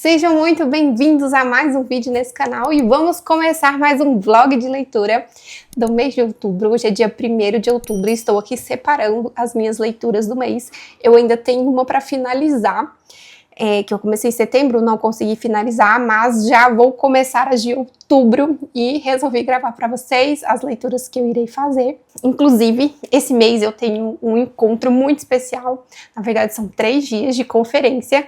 Sejam muito bem-vindos a mais um vídeo nesse canal e vamos começar mais um vlog de leitura do mês de outubro. Hoje é dia 1º de outubro e estou aqui separando as minhas leituras do mês. Eu ainda tenho uma para finalizar, que eu comecei em setembro, não consegui finalizar, mas já vou começar as de outubro e resolvi gravar para vocês as leituras que eu irei fazer. Inclusive, esse mês eu tenho um encontro muito especial, na verdade são 3 dias de conferência,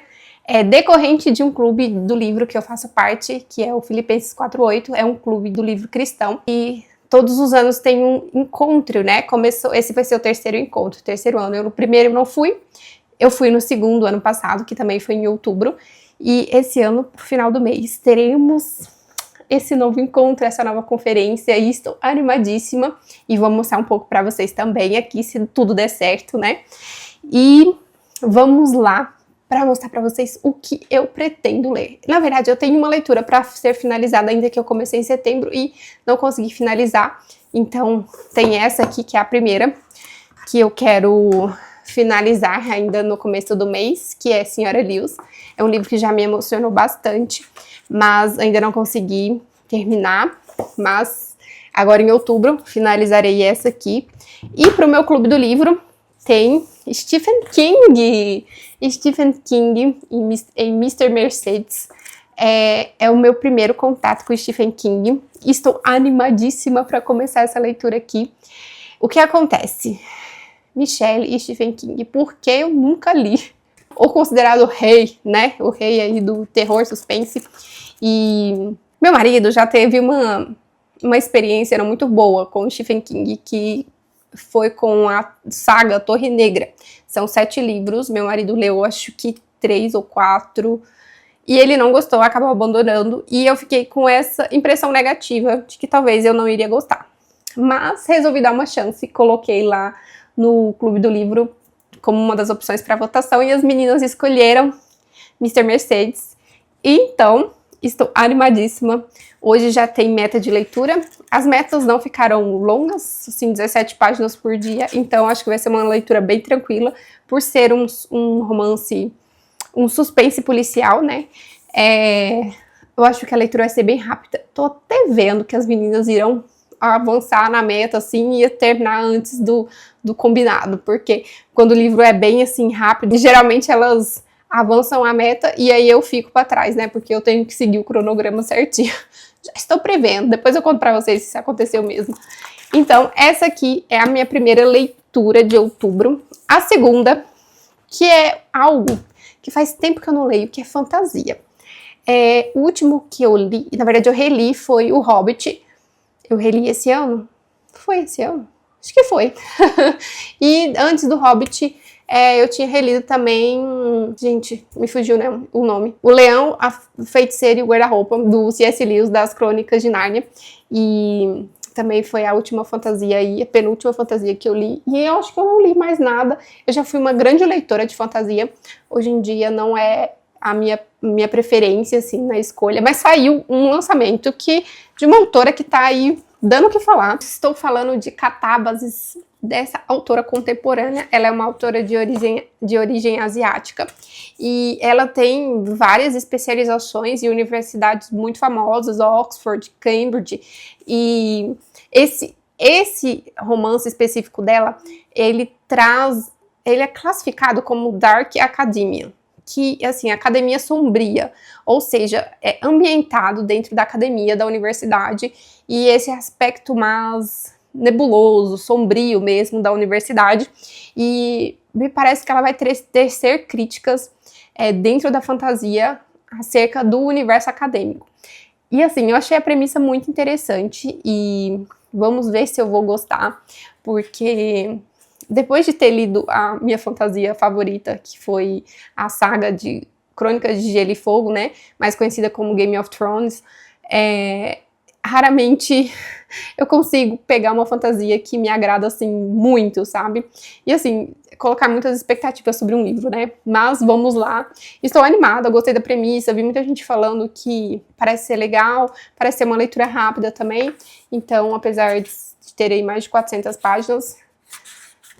decorrente de um clube do livro que eu faço parte, que é o Filipenses 4:8, é um clube do livro cristão, e todos os anos tem um encontro, né? Esse vai ser o 3º encontro, 3º ano. Eu no primeiro não fui, eu fui no 2º ano passado, que também foi em outubro, e esse ano, pro final do mês, teremos esse novo encontro, essa nova conferência, e estou animadíssima, e vou mostrar um pouco para vocês também aqui, se tudo der certo, né? E vamos lá para mostrar para vocês o que eu pretendo ler. Na verdade, eu tenho uma leitura para ser finalizada ainda, que eu comecei em setembro e não consegui finalizar. Então, tem essa aqui, que é a primeira, que eu quero finalizar ainda no começo do mês, que é Senhora Lewis. É um livro que já me emocionou bastante, mas ainda não consegui terminar. Mas agora em outubro finalizarei essa aqui. E para o meu clube do livro tem Stephen King em Mr. Mercedes. É o meu primeiro contato com Stephen King. Estou animadíssima para começar essa leitura aqui. O que acontece? Michelle e Stephen King, porque eu nunca li. Ou considerado o rei, né? O rei aí do terror suspense. E meu marido já teve uma experiência não muito boa com o Stephen King, que foi com a saga Torre Negra. São 7 livros, meu marido leu acho que 3 ou 4, e ele não gostou, acabou abandonando, e eu fiquei com essa impressão negativa de que talvez eu não iria gostar. Mas resolvi dar uma chance, coloquei lá no Clube do Livro como uma das opções para votação, e as meninas escolheram Mr. Mercedes. E então, estou animadíssima. Hoje já tem meta de leitura. As metas não ficaram longas, assim, 17 páginas por dia, então acho que vai ser uma leitura bem tranquila, por ser um romance, um suspense policial, né? Eu acho que a leitura vai ser bem rápida. Tô até vendo que as meninas irão avançar na meta, assim, e terminar antes do combinado, porque quando o livro é bem, assim, rápido, geralmente elas avançam a meta e aí eu fico para trás, né? Porque eu tenho que seguir o cronograma certinho. Já estou prevendo, depois eu conto para vocês se aconteceu mesmo. Então, essa aqui é a minha primeira leitura de outubro. A segunda, que é algo que faz tempo que eu não leio, que é fantasia. O último que eu li, na verdade eu reli, foi O Hobbit. Eu reli esse ano? Foi esse ano? Acho que foi. E antes do Hobbit, eu tinha relido também, gente, me fugiu, né, o nome. O Leão, a Feiticeira e o Guarda-Roupa, do C.S. Lewis, das Crônicas de Nárnia. E também foi a última fantasia aí, a penúltima fantasia que eu li. E eu acho que eu não li mais nada. Eu já fui uma grande leitora de fantasia. Hoje em dia não é a minha preferência, assim, na escolha. Mas saiu um lançamento de uma autora que tá aí dando o que falar. Estou falando de Catábases, dessa autora contemporânea. Ela é uma autora de origem asiática e ela tem várias especializações em universidades muito famosas, Oxford, Cambridge, e esse romance específico dela, ele é classificado como Dark Academia, que, assim, academia sombria, ou seja, é ambientado dentro da academia, da universidade, e esse aspecto mais nebuloso, sombrio mesmo da universidade, e me parece que ela vai tecer críticas dentro da fantasia acerca do universo acadêmico. E assim, eu achei a premissa muito interessante e vamos ver se eu vou gostar, porque depois de ter lido a minha fantasia favorita, que foi a saga de Crônicas de Gelo e Fogo, né, mais conhecida como Game of Thrones, raramente eu consigo pegar uma fantasia que me agrada, assim, muito, sabe? E, assim, colocar muitas expectativas sobre um livro, né? Mas vamos lá. Estou animada, gostei da premissa, vi muita gente falando que parece ser legal, parece ser uma leitura rápida também. Então, apesar de ter aí mais de 400 páginas,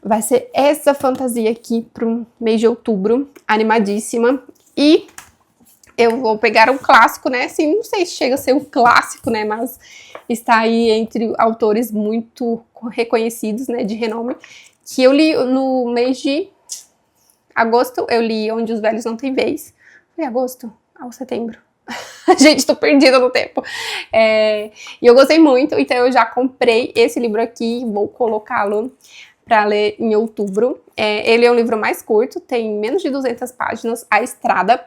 vai ser essa fantasia aqui pro mês de outubro, animadíssima. E eu vou pegar um clássico, né? Assim, não sei se chega a ser um clássico, né? Mas está aí entre autores muito reconhecidos, né? De renome. Que eu li no mês de agosto, eu li Onde os Velhos Não Têm Vez. Foi agosto? Ou setembro? Gente, tô perdida no tempo. E eu gostei muito, então eu já comprei esse livro aqui, vou colocá-lo para ler em outubro. Ele é um livro mais curto, tem menos de 200 páginas, A Estrada.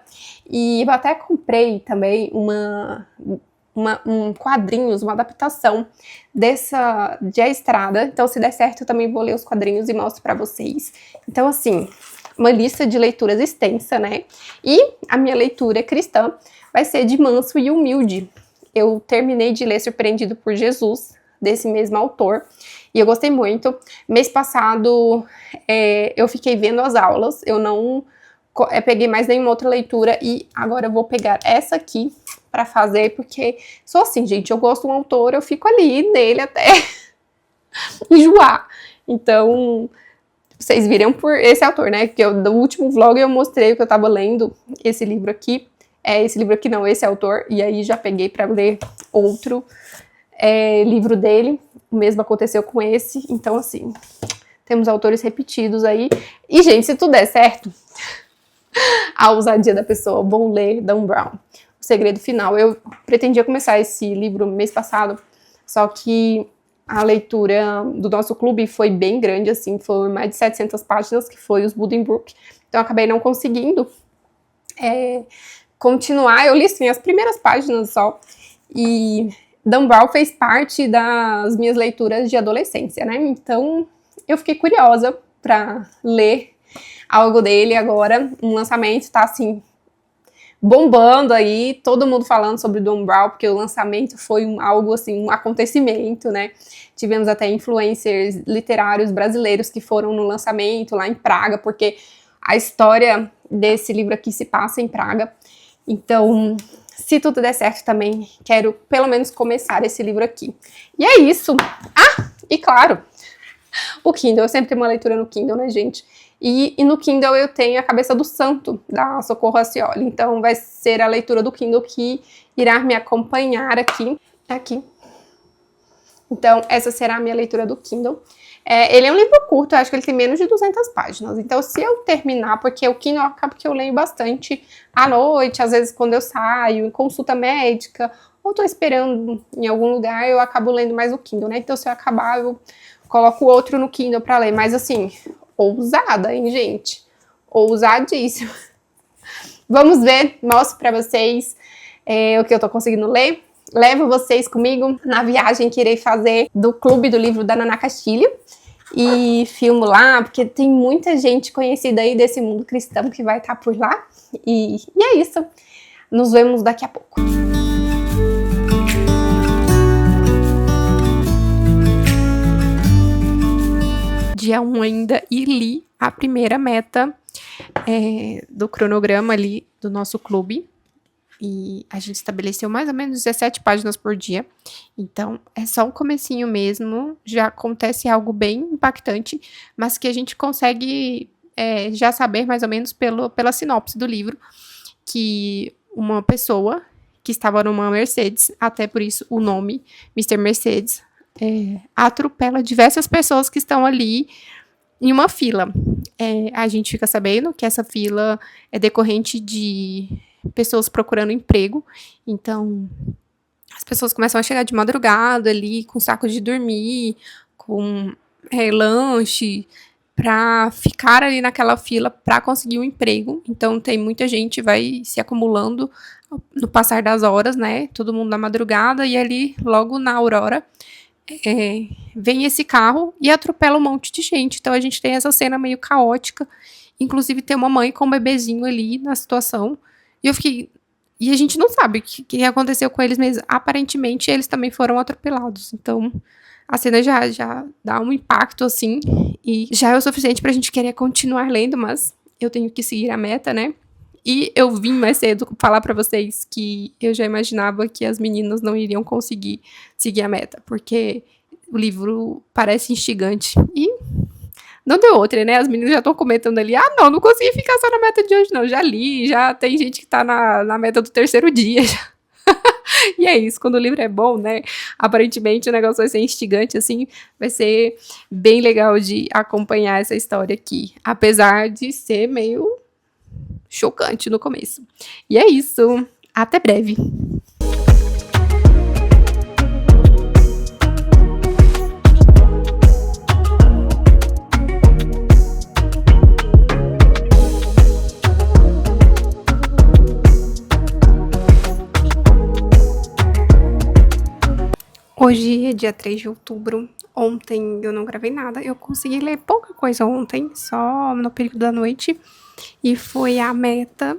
E eu até comprei também um quadrinhos, uma adaptação de A Estrada. Então, se der certo, eu também vou ler os quadrinhos e mostro para vocês. Então, assim, uma lista de leituras extensa, né? E a minha leitura cristã vai ser de Manso e Humilde. Eu terminei de ler Surpreendido por Jesus, desse mesmo autor, e eu gostei muito. Mês passado, eu fiquei vendo as aulas, eu não peguei mais nenhuma outra leitura, e agora eu vou pegar essa aqui para fazer, porque sou assim, gente, eu gosto de um autor, eu fico ali nele até enjoar. Então, vocês viram por esse autor, né? Que do último vlog eu mostrei que eu tava lendo esse livro aqui. Esse livro aqui não, esse autor. E aí já peguei para ler outro livro dele. O mesmo aconteceu com esse. Então, assim, temos autores repetidos aí. E, gente, se tudo der certo, a ousadia da pessoa, vou ler Dan Brown, O Segredo Final. Eu pretendia começar esse livro mês passado, só que a leitura do nosso clube foi bem grande, assim, foi mais de 700 páginas, que foi os Buddenbrook. Então, eu acabei não conseguindo continuar. Eu li, assim, as primeiras páginas só. E Dan Brown fez parte das minhas leituras de adolescência, né? Então, eu fiquei curiosa para ler algo dele agora. Um lançamento tá, assim, bombando aí, todo mundo falando sobre Dan Brown, porque o lançamento foi algo assim, um acontecimento, né? Tivemos até influencers literários brasileiros que foram no lançamento lá em Praga, porque a história desse livro aqui se passa em Praga. Então, se tudo der certo também, quero pelo menos começar esse livro aqui. E é isso. Ah, e claro, o Kindle, eu sempre tenho uma leitura no Kindle, né, gente? E no Kindle eu tenho A Cabeça do Santo, da Socorro Racioli. Então vai ser a leitura do Kindle que irá me acompanhar aqui. Então essa será a minha leitura do Kindle. Ele é um livro curto, eu acho que ele tem menos de 200 páginas. Então se eu terminar, porque o Kindle acaba que eu leio bastante à noite, às vezes quando eu saio, em consulta médica, ou tô esperando em algum lugar, eu acabo lendo mais o Kindle, né? Então se eu acabar, eu coloco outro no Kindle pra ler. Mas assim, ousada, hein, gente? Ousadíssima. Vamos ver, mostro pra vocês o que eu tô conseguindo ler. Levo vocês comigo na viagem que irei fazer do Clube do Livro da Naná Castilho. E filmo lá, porque tem muita gente conhecida aí desse mundo cristão que vai estar por lá. E é isso. Nos vemos daqui a pouco. Dia 1 ainda e li a primeira meta do cronograma ali do nosso clube. E a gente estabeleceu mais ou menos 17 páginas por dia. Então, é só um comecinho mesmo. Já acontece algo bem impactante, mas que a gente consegue já saber mais ou menos pela sinopse do livro, que uma pessoa que estava numa Mercedes, até por isso o nome, Mr. Mercedes, atropela diversas pessoas que estão ali em uma fila. A gente fica sabendo que essa fila é decorrente de pessoas procurando emprego. Então, as pessoas começam a chegar de madrugada ali, com sacos de dormir, com lanche, para ficar ali naquela fila para conseguir um emprego. Então, tem muita gente, vai se acumulando no passar das horas, né? Todo mundo na madrugada, e ali, logo na aurora, vem esse carro e atropela um monte de gente. Então, a gente tem essa cena meio caótica. Inclusive, tem uma mãe com um bebezinho ali na situação. E eu fiquei... E a gente não sabe o que aconteceu com eles, mas aparentemente eles também foram atropelados. Então, a cena já dá um impacto, assim, e já é o suficiente pra gente querer continuar lendo, mas eu tenho que seguir a meta, né? E eu vim mais cedo falar pra vocês que eu já imaginava que as meninas não iriam conseguir seguir a meta, porque o livro parece instigante. E Não deu outra, né? As meninas já estão comentando ali, não consegui ficar só na meta de hoje, não. Já li, já tem gente que tá na meta do 3º dia. E é isso, quando o livro é bom, né? Aparentemente o negócio vai ser instigante, assim, vai ser bem legal de acompanhar essa história aqui. Apesar de ser meio chocante no começo. E é isso. Até breve. Hoje é dia 3 de outubro, ontem eu não gravei nada, eu consegui ler pouca coisa ontem, só no período da noite, e foi a meta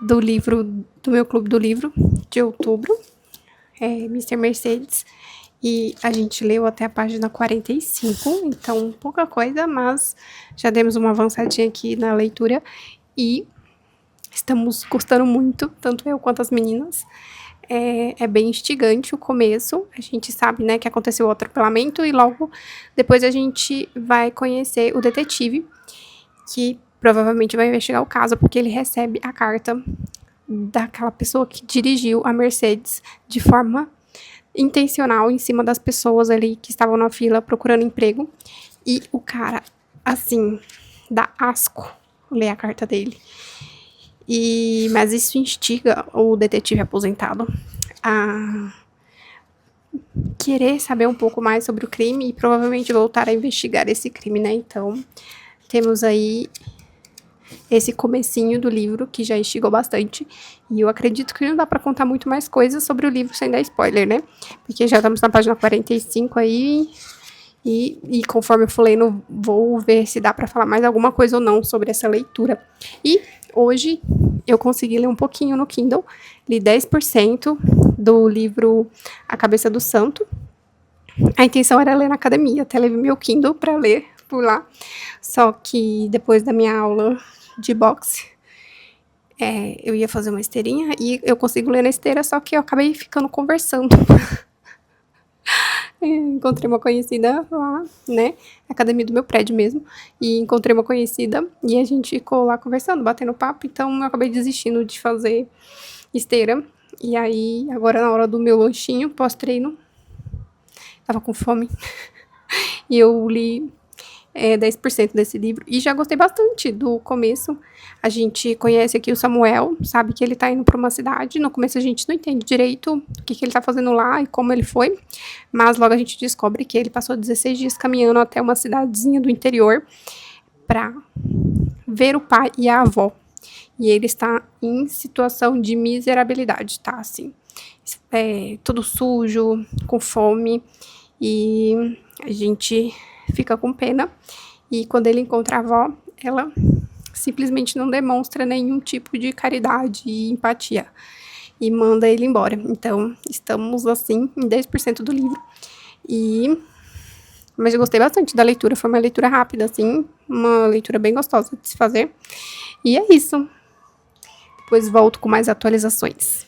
do livro, do meu clube do livro, de outubro, Mr. Mercedes, e a gente leu até a página 45, então pouca coisa, mas já demos uma avançadinha aqui na leitura, e estamos gostando muito, tanto eu quanto as meninas. É bem instigante o começo, a gente sabe, né, que aconteceu o atropelamento e logo depois a gente vai conhecer o detetive, que provavelmente vai investigar o caso, porque ele recebe a carta daquela pessoa que dirigiu a Mercedes de forma intencional em cima das pessoas ali que estavam na fila procurando emprego, e o cara, assim, dá asco ler a carta dele. Mas isso instiga o detetive aposentado a querer saber um pouco mais sobre o crime e provavelmente voltar a investigar esse crime, né? Então, temos aí esse comecinho do livro que já instigou bastante. E eu acredito que não dá pra contar muito mais coisas sobre o livro sem dar spoiler, né? Porque já estamos na página 45 aí. E conforme eu for lendo, vou ver se dá pra falar mais alguma coisa ou não sobre essa leitura. E hoje eu consegui ler um pouquinho no Kindle, li 10% do livro A Cabeça do Santo. A intenção era ler na academia, até levei meu Kindle para ler por lá, só que depois da minha aula de boxe, eu ia fazer uma esteirinha e eu consigo ler na esteira, só que eu acabei ficando conversando. Encontrei uma conhecida lá, né, na academia do meu prédio mesmo, e encontrei uma conhecida e a gente ficou lá conversando, batendo papo, então eu acabei desistindo de fazer esteira. E aí, agora na hora do meu lanchinho, pós-treino, tava com fome, e eu li 10% desse livro, e já gostei bastante do começo. A gente conhece aqui o Samuel, sabe que ele tá indo pra uma cidade, no começo a gente não entende direito o que ele tá fazendo lá e como ele foi, mas logo a gente descobre que ele passou 16 dias caminhando até uma cidadezinha do interior pra ver o pai e a avó, e ele está em situação de miserabilidade, tá, assim, todo sujo, com fome, e a gente fica com pena, e quando ele encontra a avó, ela simplesmente não demonstra nenhum tipo de caridade e empatia, e manda ele embora. Então, estamos, assim, em 10% do livro, mas eu gostei bastante da leitura, foi uma leitura rápida, assim, uma leitura bem gostosa de se fazer, e é isso. Depois volto com mais atualizações.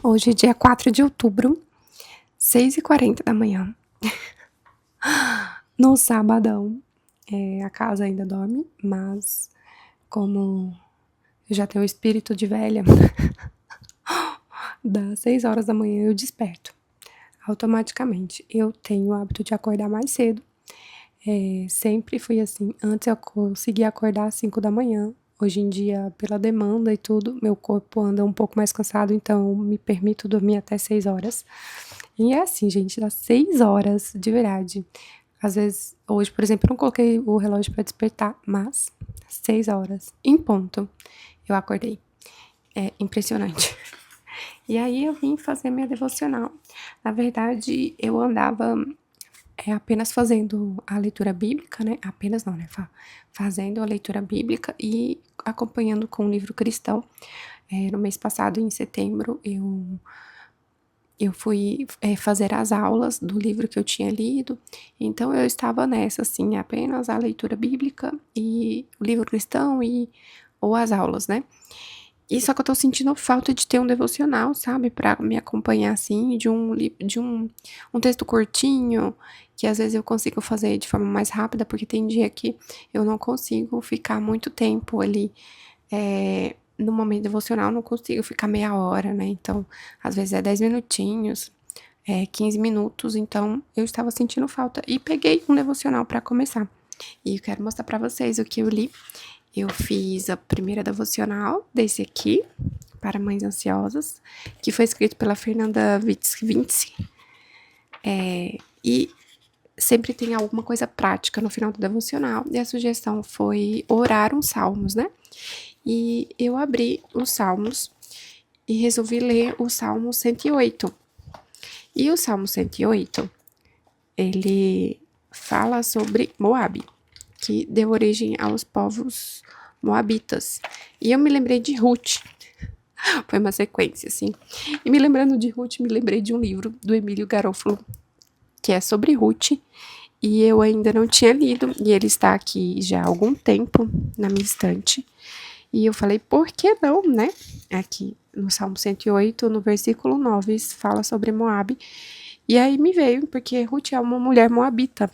Hoje é dia 4 de outubro, 6h40 da manhã. No sabadão, a casa ainda dorme, mas como eu já tenho o espírito de velha, das 6 horas da manhã eu desperto automaticamente. Eu tenho o hábito de acordar mais cedo, sempre fui assim. Antes eu conseguia acordar às 5 da manhã, hoje em dia, pela demanda e tudo, meu corpo anda um pouco mais cansado, então eu me permito dormir até 6 horas. E é assim, gente, das 6 horas, de verdade. Às vezes, hoje, por exemplo, eu não coloquei o relógio para despertar, mas 6 horas, em ponto, eu acordei. É impressionante. E aí eu vim fazer minha devocional. Na verdade, eu andava apenas fazendo a leitura bíblica, né? Apenas não, né? Fazendo a leitura bíblica e acompanhando com o livro cristão. No mês passado, em setembro, eu fui fazer as aulas do livro que eu tinha lido, então eu estava nessa, assim, apenas a leitura bíblica e o livro cristão ou as aulas, né? E só que eu tô sentindo falta de ter um devocional, sabe, pra me acompanhar, assim, um texto curtinho, que às vezes eu consigo fazer de forma mais rápida, porque tem dia que eu não consigo ficar muito tempo ali, no momento devocional, não consigo ficar meia hora, né, então, às vezes é 10 minutinhos, 15 minutos, então eu estava sentindo falta e peguei um devocional pra começar. E eu quero mostrar pra vocês o que eu li. Eu fiz a primeira devocional desse aqui, para mães ansiosas, que foi escrito pela Fernanda Vinci. E sempre tem alguma coisa prática no final do devocional. E a sugestão foi orar uns salmos, né? E eu abri os salmos e resolvi ler o Salmo 108. E o Salmo 108, ele fala sobre Moabe, que deu origem aos povos moabitas. E eu me lembrei de Ruth. Foi uma sequência, assim. E me lembrando de Ruth, me lembrei de um livro do Emílio Garofalo, que é sobre Ruth, e eu ainda não tinha lido, e ele está aqui já há algum tempo na minha estante. E eu falei, por que não, né? Aqui no Salmo 108, no versículo 9, fala sobre Moabe. E aí me veio, porque Ruth é uma mulher moabita.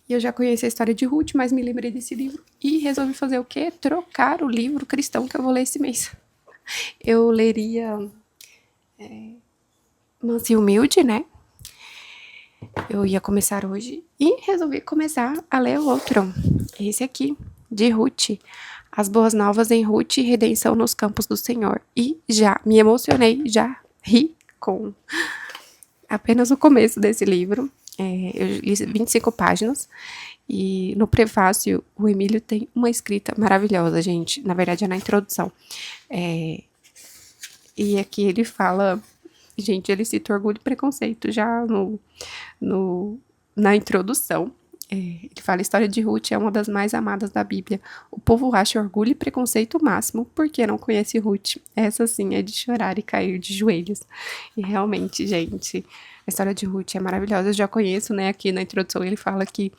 E eu já conheci a história de Ruth, mas me lembrei desse livro e resolvi fazer o quê? Trocar o livro cristão que eu vou ler esse mês. Eu leria Mansa e Humilde, né? Eu ia começar hoje e resolvi começar a ler o outro. Esse aqui, de Ruth. As Boas Novas em Ruth e Redenção nos Campos do Senhor. E já me emocionei, já ri com apenas o começo desse livro. Eu li 25 páginas. E no prefácio, o Emílio tem uma escrita maravilhosa, gente. Na verdade, é na introdução. E aqui ele fala... Gente, ele cita Orgulho e Preconceito já na introdução. Ele fala, a história de Ruth é uma das mais amadas da Bíblia. O povo acha Orgulho e Preconceito o máximo, porque não conhece Ruth. Essa sim é de chorar e cair de joelhos. E realmente, gente, a história de Ruth é maravilhosa. Eu já conheço, né, aqui na introdução ele fala que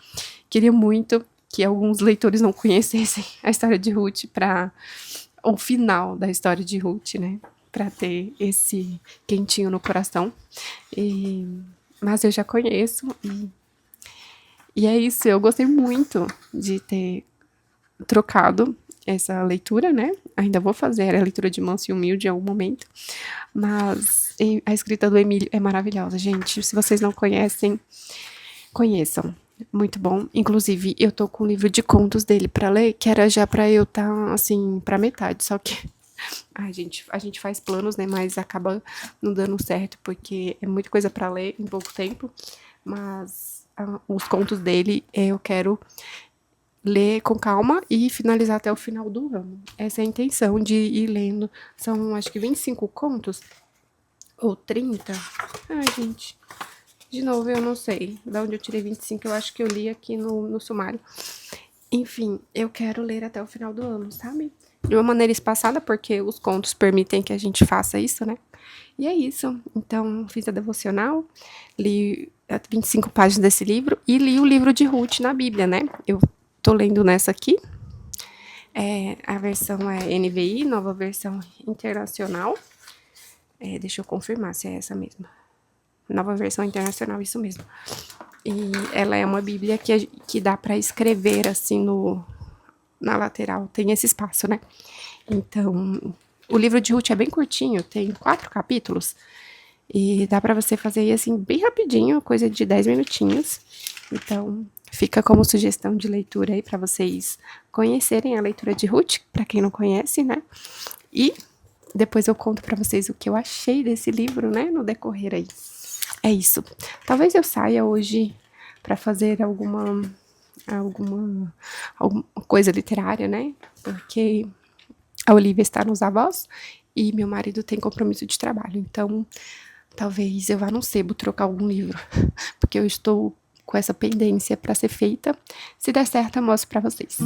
queria muito que alguns leitores não conhecessem a história de Ruth para o final da história de Ruth, né? Para ter esse quentinho no coração. Mas eu já conheço e é isso, eu gostei muito de ter trocado essa leitura, né? Ainda vou fazer a leitura de Manso e Humilde em algum momento, mas a escrita do Emílio é maravilhosa, gente. Se vocês não conhecem, conheçam. Muito bom. Inclusive, eu tô com um livro de contos dele pra ler, que era já pra eu tá, assim, pra metade, só que a gente faz planos, né, mas acaba não dando certo, porque é muita coisa pra ler em pouco tempo, mas os contos dele eu quero ler com calma e finalizar até o final do ano. Essa é a intenção de ir lendo. São, acho que 25 contos, ou 30. Ai, gente, de novo, eu não sei de onde eu tirei 25, eu acho que eu li aqui no sumário. Enfim, eu quero ler até o final do ano, sabe? De uma maneira espaçada, porque os contos permitem que a gente faça isso, né? E é isso. Então, fiz a devocional, li 25 páginas desse livro e li o livro de Ruth na Bíblia, né? Eu tô lendo nessa aqui. A versão é NVI, Nova Versão Internacional. Deixa eu confirmar se é essa mesma. Nova Versão Internacional, isso mesmo. E ela é uma Bíblia que dá para escrever assim na lateral, tem esse espaço, né? Então, o livro de Ruth é bem curtinho, tem 4 capítulos, e dá pra você fazer assim bem rapidinho, coisa de 10 minutinhos. Então, fica como sugestão de leitura aí pra vocês conhecerem a leitura de Ruth, pra quem não conhece, né? E depois eu conto pra vocês o que eu achei desse livro, né, no decorrer aí. É isso. Talvez eu saia hoje pra fazer alguma coisa literária, né? Porque a Olivia está nos avós e meu marido tem compromisso de trabalho. Então, talvez eu vá no sebo trocar algum livro, porque eu estou com essa pendência para ser feita. Se der certo, eu mostro para vocês.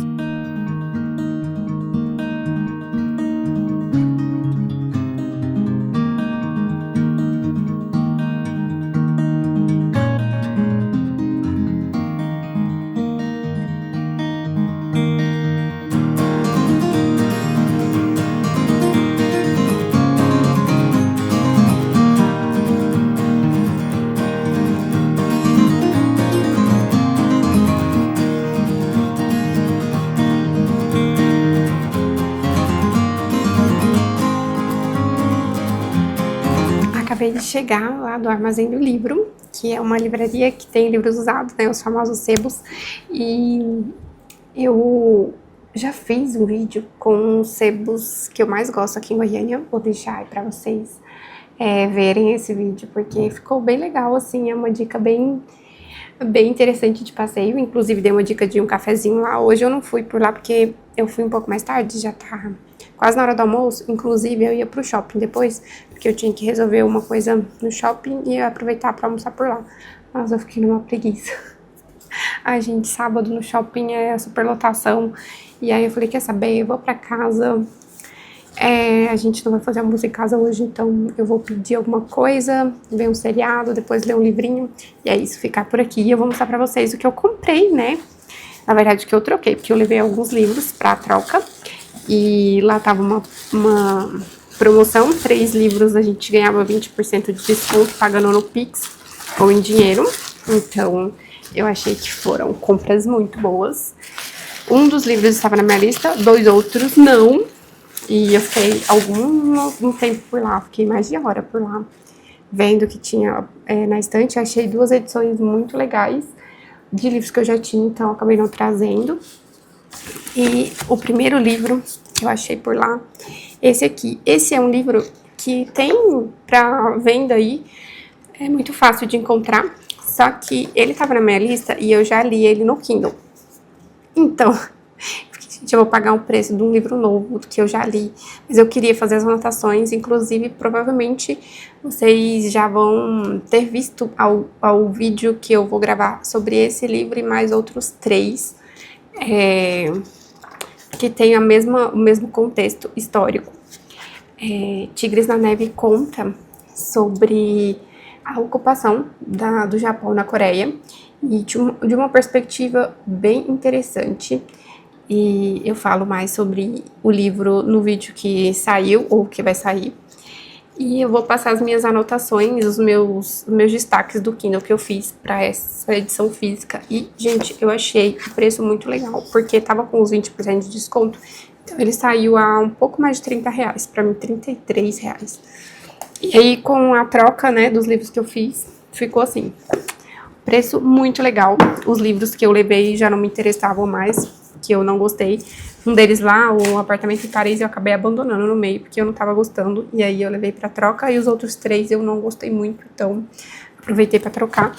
acabei de chegar lá do Armazém do Livro, que é uma livraria que tem livros usados, né, os famosos sebos, e eu já fiz um vídeo com os sebos que eu mais gosto aqui em Goiânia, vou deixar aí pra vocês verem esse vídeo, porque ficou bem legal, assim, é uma dica bem interessante de passeio, inclusive dei uma dica de um cafezinho lá. Hoje eu não fui por lá porque eu fui um pouco mais tarde, já tá quase na hora do almoço, inclusive eu ia pro shopping depois, porque eu tinha que resolver uma coisa no shopping e aproveitar pra almoçar por lá, mas eu fiquei numa preguiça. Ai, gente, sábado no shopping é superlotação, e aí eu falei, quer saber, eu vou pra casa, a gente não vai fazer almoço em casa hoje, então eu vou pedir alguma coisa, ver um seriado, depois ler um livrinho, e é isso, ficar por aqui. E eu vou mostrar pra vocês o que eu comprei, né? Na verdade, o que eu troquei, porque eu levei alguns livros pra troca, e lá tava uma promoção, 3 livros a gente ganhava 20% de desconto pagando no Pix ou em dinheiro, então eu achei que foram compras muito boas. Um dos livros estava na minha lista, 2 outros não. E eu fiquei algum tempo por lá, fiquei mais de hora por lá, vendo o que tinha na estante. Achei 2 edições muito legais de livros que eu já tinha, então eu acabei não trazendo. E o primeiro livro que eu achei por lá, esse aqui. Esse é um livro que tem pra venda aí, é muito fácil de encontrar, só que ele tava na minha lista e eu já li ele no Kindle. Então, gente, eu vou pagar o preço de um livro novo que eu já li, mas eu queria fazer as anotações, inclusive, provavelmente, vocês já vão ter visto ao vídeo que eu vou gravar sobre esse livro e mais outros 3, que tem o mesmo contexto histórico. Tigres na Neve conta sobre a ocupação do Japão na Coreia, e de uma perspectiva bem interessante. E eu falo mais sobre o livro no vídeo que saiu, ou que vai sair. E eu vou passar as minhas anotações, os meus destaques do Kindle que eu fiz para essa edição física. E, gente, eu achei o preço muito legal, porque tava com os 20% de desconto. Então, ele saiu a um pouco mais de R$30, para mim, R$33. E aí, com a troca, né, dos livros que eu fiz, ficou assim, preço muito legal. Os livros que eu levei já não me interessavam mais, que eu não gostei. Um deles lá, o Apartamento em Paris, eu acabei abandonando no meio, porque eu não tava gostando. E aí eu levei pra troca, e os outros 3 eu não gostei muito, então aproveitei pra trocar.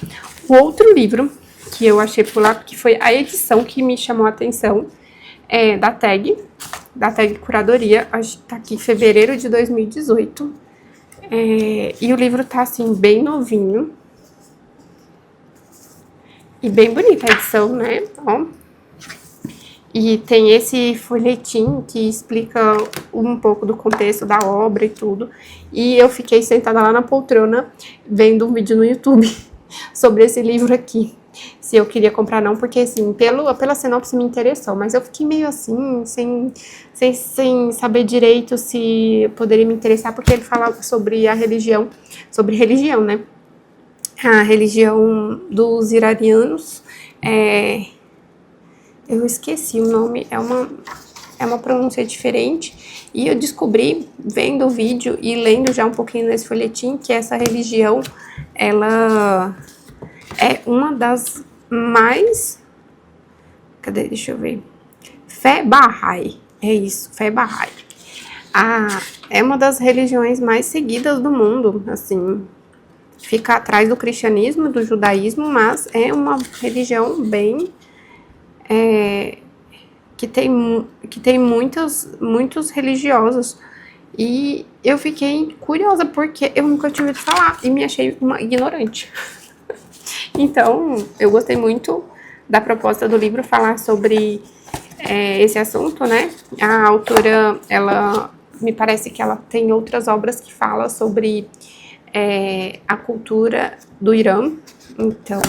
O outro livro que eu achei por lá, que foi a edição que me chamou a atenção, é da Tag Curadoria, tá aqui em fevereiro de 2018. E o livro tá assim, bem novinho. E bem bonita a edição, né? Ó. E tem esse folhetim que explica um pouco do contexto da obra e tudo. E eu fiquei sentada lá na poltrona vendo um vídeo no YouTube sobre esse livro aqui. Se eu queria comprar não, porque assim, pela sinopse me interessou, mas eu fiquei meio assim, sem saber direito se eu poderia me interessar, porque ele fala sobre sobre religião, né? A religião dos iranianos, eu esqueci o nome, é uma pronúncia diferente, e eu descobri, vendo o vídeo e lendo já um pouquinho nesse folhetim, que essa religião, ela é uma das mais... Cadê? Deixa eu ver. Fé Bahá'í, é isso, Fé Bahá'í. É uma das religiões mais seguidas do mundo, assim, fica atrás do cristianismo, do judaísmo, mas é uma religião bem... que tem muitos religiosos. E eu fiquei curiosa, porque eu nunca tinha ouvido falar e me achei uma ignorante. Então, eu gostei muito da proposta do livro falar sobre esse assunto, né? A autora, ela me parece que ela tem outras obras que falam sobre a cultura do Irã. Então,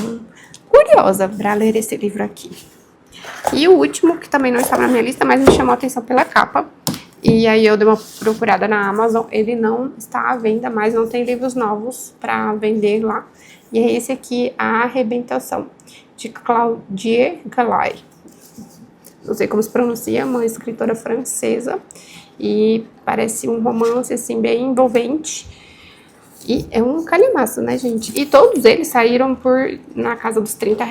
curiosa para ler esse livro aqui. E o último, que também não estava na minha lista, mas me chamou a atenção pela capa. E aí eu dei uma procurada na Amazon. Ele não está à venda, mas não tem livros novos para vender lá. E é esse aqui, A Arrebentação, de Claudie Gallay. Não sei como se pronuncia, uma escritora francesa. E parece um romance, assim, bem envolvente. E é um calhamaço, né, gente? E todos eles saíram na casa dos R$ 30.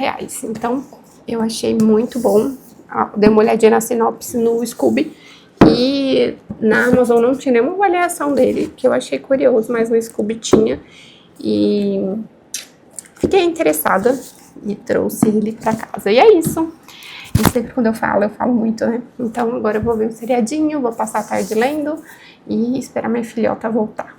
Então, eu achei muito bom. Dei uma olhadinha na sinopse no Scooby. E na Amazon não tinha nenhuma avaliação dele, que eu achei curioso, mas no Scooby tinha. E fiquei interessada e trouxe ele pra casa. E é isso. E sempre quando eu falo muito, né? Então agora eu vou ver um seriadinho, vou passar a tarde lendo e esperar minha filhota voltar.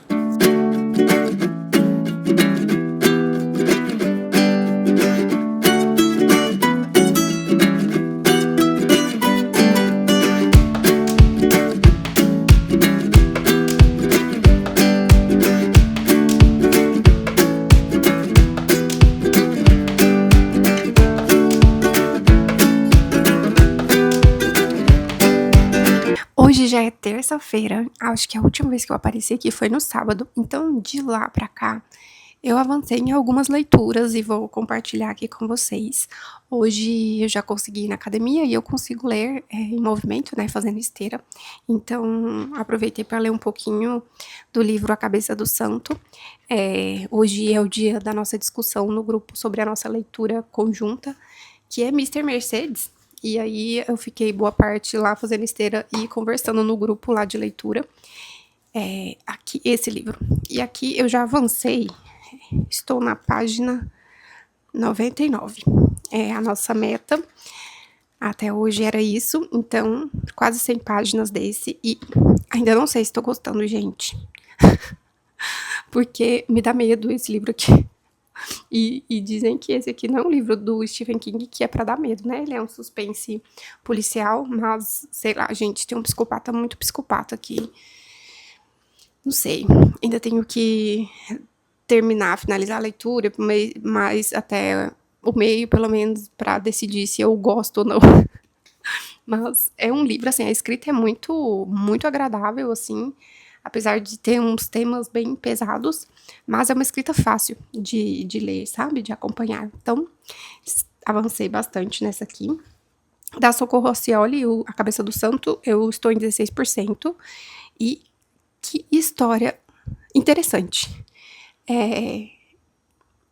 Hoje já é terça-feira, acho que a última vez que eu apareci aqui foi no sábado, então de lá pra cá eu avancei em algumas leituras e vou compartilhar aqui com vocês. Hoje eu já consegui ir na academia e eu consigo ler em movimento, né, fazendo esteira. Então aproveitei para ler um pouquinho do livro A Cabeça do Santo. Hoje é o dia da nossa discussão no grupo sobre a nossa leitura conjunta, que é Mister Mercedes. E aí eu fiquei boa parte lá fazendo esteira e conversando no grupo lá de leitura. Aqui, esse livro. E aqui eu já avancei, estou na página 99. É a nossa meta. Até hoje era isso, então quase 100 páginas desse. E ainda não sei se estou gostando, gente. Porque me dá medo esse livro aqui. E dizem que esse aqui não é um livro do Stephen King que é pra dar medo, né? Ele é um suspense policial, mas, sei lá, gente, tem um psicopata muito psicopata aqui. Não sei, ainda tenho que finalizar a leitura, mas até o meio, pelo menos, pra decidir se eu gosto ou não. Mas é um livro, assim, a escrita é muito, muito agradável, assim, apesar de ter uns temas bem pesados, mas é uma escrita fácil de ler, sabe? De acompanhar. Então, avancei bastante nessa aqui. Da Socorro Acioli, A Cabeça do Santo, eu estou em 16%. E que história interessante.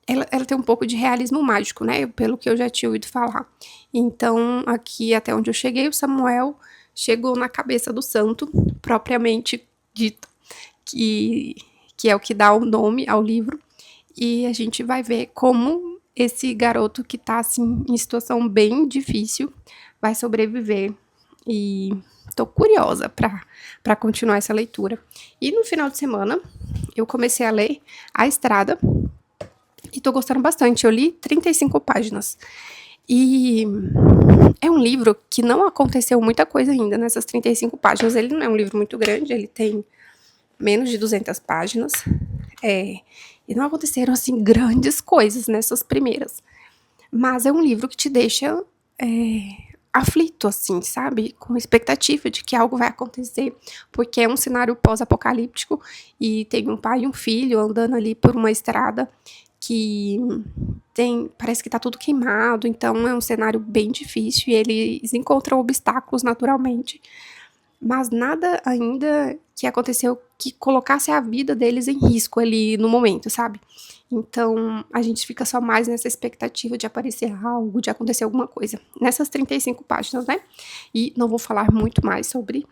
Ela tem um pouco de realismo mágico, né? Pelo que eu já tinha ouvido falar. Então, aqui até onde eu cheguei, o Samuel chegou na cabeça do santo, propriamente dito, que é o que dá o nome ao livro. E a gente vai ver como esse garoto que tá, assim, em situação bem difícil, vai sobreviver. E tô curiosa pra continuar essa leitura. E no final de semana, eu comecei a ler A Estrada, e tô gostando bastante. Eu li 35 páginas. E é um livro que não aconteceu muita coisa ainda nessas 35 páginas. Ele não é um livro muito grande, ele tem menos de 200 páginas. E não aconteceram, assim, grandes coisas nessas primeiras. Mas é um livro que te deixa aflito, assim, sabe? Com expectativa de que algo vai acontecer, porque é um cenário pós-apocalíptico e tem um pai e um filho andando ali por uma estrada que parece que tá tudo queimado, então é um cenário bem difícil e eles encontram obstáculos naturalmente, mas nada ainda que aconteceu que colocasse a vida deles em risco ali no momento, sabe? Então, a gente fica só mais nessa expectativa de aparecer algo, de acontecer alguma coisa. Nessas 35 páginas, né? E não vou falar muito mais sobre,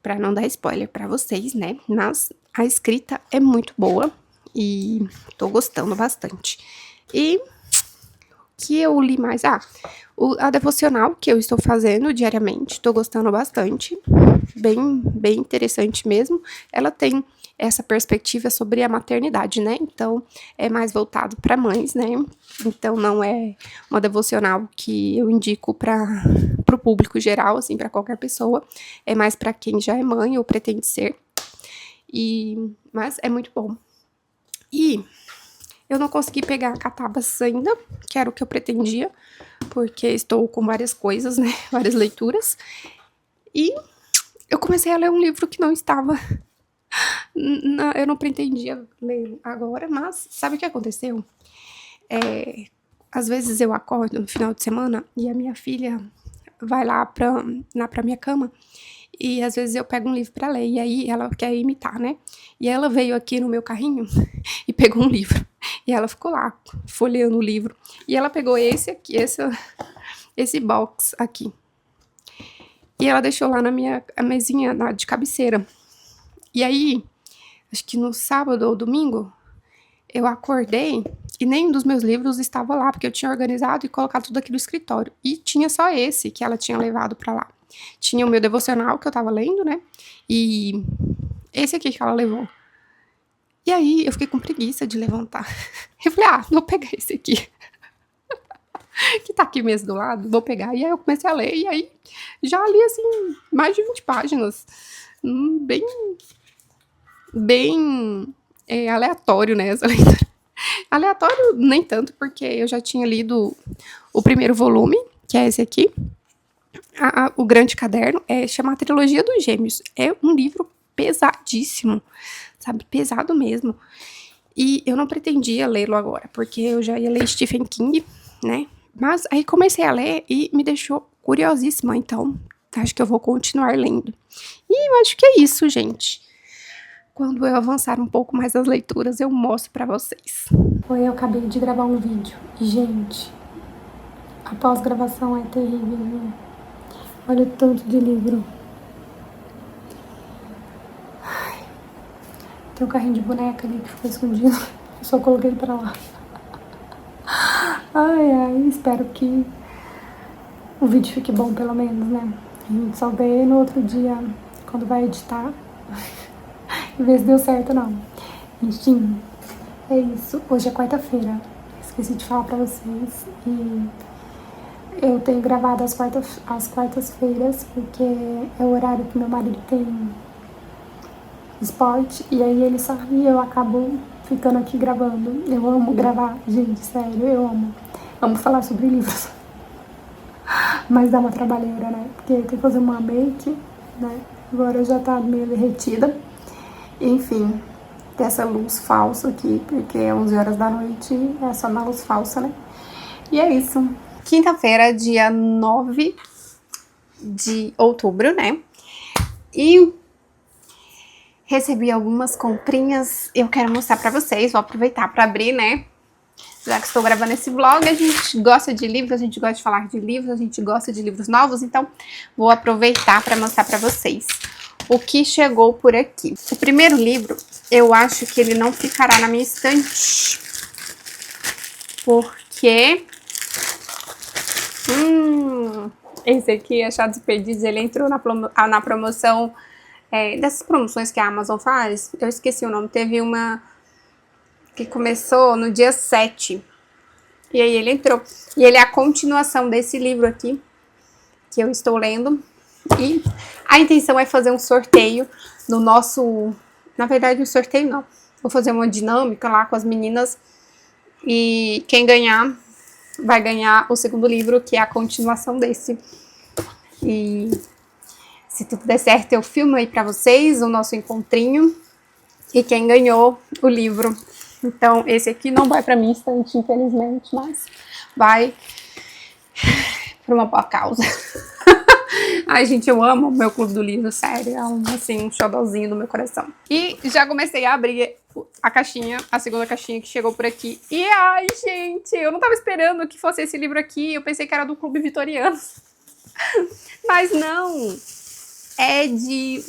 para não dar spoiler para vocês, né? Mas a escrita é muito boa e tô gostando bastante. E o que eu li mais? A devocional que eu estou fazendo diariamente, tô gostando bastante. Bem interessante mesmo. Ela tem essa perspectiva sobre a maternidade, né? Então, é mais voltado para mães, né? Então, não é uma devocional que eu indico para o público geral, assim, para qualquer pessoa. É mais para quem já é mãe ou pretende ser. Mas é muito bom. E eu não consegui pegar Catabas ainda, que era o que eu pretendia, porque estou com várias coisas, né? Várias leituras. E eu comecei a ler um livro que não estava... eu não pretendia ler agora, mas sabe o que aconteceu? Às vezes eu acordo no final de semana e a minha filha vai lá pra minha cama e às vezes eu pego um livro pra ler, e aí ela quer imitar, né? E ela veio aqui no meu carrinho e pegou um livro. E ela ficou lá, folheando o livro. E ela pegou esse aqui, esse box aqui. E ela deixou lá na minha mesinha de cabeceira. E aí, acho que no sábado ou domingo, eu acordei e nenhum dos meus livros estava lá, porque eu tinha organizado e colocado tudo aqui no escritório. E tinha só esse que ela tinha levado pra lá. Tinha o meu devocional que eu tava lendo, né? E esse aqui que ela levou. E aí eu fiquei com preguiça de levantar. Eu falei, vou pegar esse aqui. Que tá aqui mesmo do lado, vou pegar. E aí eu comecei a ler, e aí já li, assim, mais de 20 páginas. Bem aleatório, né, essa leitura. Aleatório nem tanto, porque eu já tinha lido o primeiro volume, que é esse aqui, o Grande Caderno, chama a Trilogia dos Gêmeos. É um livro pesadíssimo, sabe, pesado mesmo. E eu não pretendia lê-lo agora, porque eu já ia ler Stephen King, né, mas aí comecei a ler e me deixou curiosíssima, então acho que eu vou continuar lendo. E eu acho que é isso, gente. Quando eu avançar um pouco mais as leituras, eu mostro pra vocês. Eu acabei de gravar um vídeo e, gente, a pós-gravação é terrível, viu? Olha o tanto de livro. Ai, tem um carrinho de boneca ali que ficou escondido. Eu só coloquei pra lá. Ai, espero que o vídeo fique bom, pelo menos, né? A gente só vê no outro dia, quando vai editar, e ver se deu certo ou não. Enfim, é isso. Hoje é quarta-feira. Esqueci de falar pra vocês. E eu tenho gravado às quartas-feiras, porque é o horário que meu marido tem esporte. E aí ele sai e eu acabo ficando aqui gravando. Eu amo gravar, gente, sério, eu amo. Amo falar sobre livros. Mas dá uma trabalheira, né? Porque tem que fazer uma make, né? Agora já tá meio derretida. Enfim, tem essa luz falsa aqui, porque é 11 horas da noite, é só na luz falsa, né? E é isso. Quinta-feira, dia 9 de outubro, né? E recebi algumas comprinhas, eu quero mostrar pra vocês, vou aproveitar pra abrir, né? Já que estou gravando esse vlog, a gente gosta de livros, a gente gosta de falar de livros, a gente gosta de livros novos, então vou aproveitar para mostrar para vocês o que chegou por aqui. O primeiro livro, eu acho que ele não ficará na minha estante, porque esse aqui, Achados e Perdidos, ele entrou na promoção, dessas promoções que a Amazon faz, eu esqueci o nome, teve uma que começou no dia 7, e aí ele entrou, e ele é a continuação desse livro aqui, que eu estou lendo, e a intenção é fazer um sorteio no nosso, na verdade um sorteio não, vou fazer uma dinâmica lá com as meninas, e quem ganhar, vai ganhar o segundo livro, que é a continuação desse, e se tudo der certo eu filmo aí pra vocês o nosso encontrinho, e quem ganhou o livro. Então, esse aqui não vai pra minha estante, infelizmente, mas vai pra uma boa causa. Ai, gente, eu amo o meu clube do livro, sério, é um xodózinho do meu coração. E já comecei a abrir a caixinha, a segunda caixinha que chegou por aqui. E, ai, gente, eu não tava esperando que fosse esse livro aqui, eu pensei que era do Clube Vitoriano. Mas não, é de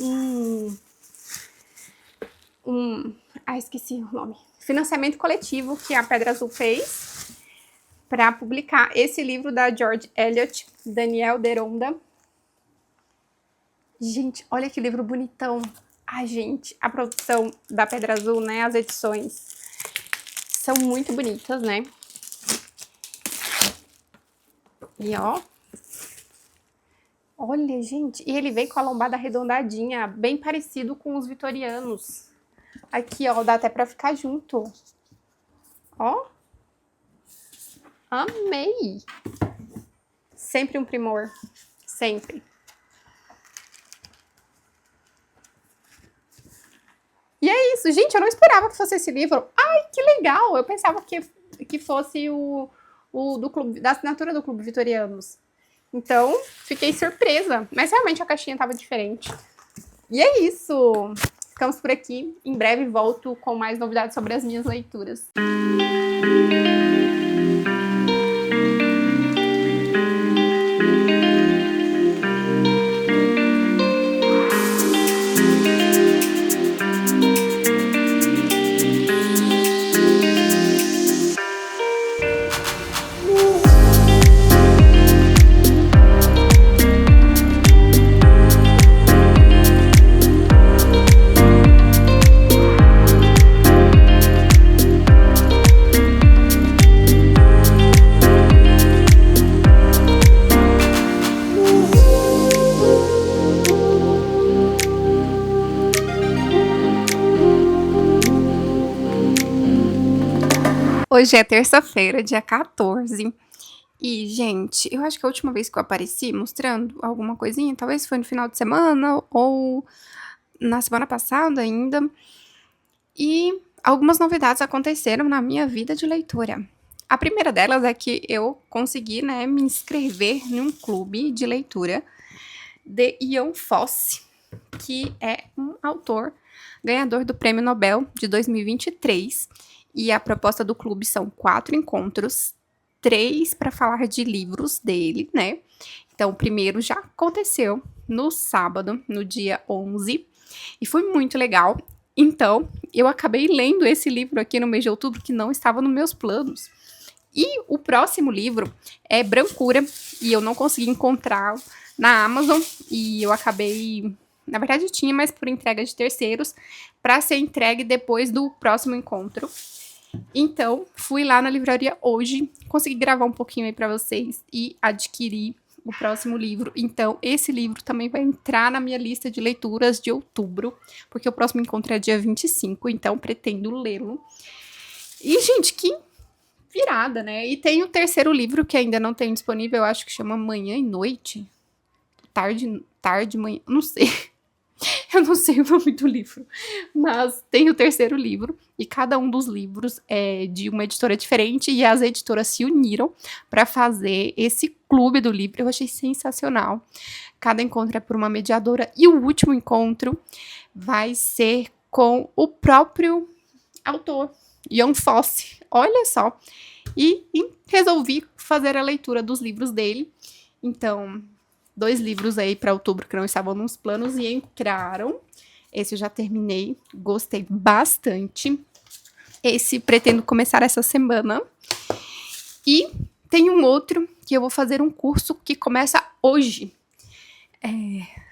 esqueci o nome. Financiamento coletivo que a Pedra Azul fez para publicar esse livro da George Eliot, Daniel Deronda. Gente, olha que livro bonitão. Ai, gente, a produção da Pedra Azul, né, as edições são muito bonitas, né? E ó, olha, gente, e ele vem com a lombada arredondadinha, bem parecido com os vitorianos. Aqui, ó, dá até pra ficar junto. Ó. Amei. Sempre um primor. Sempre. E é isso. Gente, eu não esperava que fosse esse livro. Ai, que legal. Eu pensava que fosse o do clube, da assinatura do Clube Vitorianos. Então, fiquei surpresa. Mas realmente a caixinha tava diferente. E é isso! Ficamos por aqui. Em breve volto com mais novidades sobre as minhas leituras. Hoje é terça-feira, dia 14. E, gente, eu acho que a última vez que eu apareci mostrando alguma coisinha, talvez foi no final de semana ou na semana passada ainda. E algumas novidades aconteceram na minha vida de leitura. A primeira delas é que eu consegui, né, me inscrever num clube de leitura de Ian Fosse, que é um autor ganhador do Prêmio Nobel de 2023. E a proposta do clube são 4 encontros, 3 para falar de livros dele, né? Então, o primeiro já aconteceu no sábado, no dia 11, e foi muito legal. Então, eu acabei lendo esse livro aqui no mês de outubro, que não estava nos meus planos. E o próximo livro é Brancura, e eu não consegui encontrar na Amazon, e eu acabei... Na verdade, tinha, mas por entrega de terceiros, para ser entregue depois do próximo encontro. Então, fui lá na livraria hoje, consegui gravar um pouquinho aí para vocês e adquirir o próximo livro. Então, esse livro também vai entrar na minha lista de leituras de outubro, porque o próximo encontro é dia 25, então pretendo lê-lo. E, gente, que virada, né? E tem o terceiro livro que ainda não tem disponível, eu acho que chama Manhã e Noite. Tarde, manhã, não sei. Eu não sei o nome do livro, mas tem o terceiro livro, e cada um dos livros é de uma editora diferente, e as editoras se uniram para fazer esse clube do livro. Eu achei sensacional. Cada encontro é por uma mediadora, e o último encontro vai ser com o próprio autor, Ian Fosse. Olha só. E resolvi fazer a leitura dos livros dele. Então... 2 livros aí para outubro que não estavam nos planos e entraram. Esse eu já terminei, gostei bastante. Esse pretendo começar essa semana. E tem um outro que eu vou fazer um curso que começa hoje.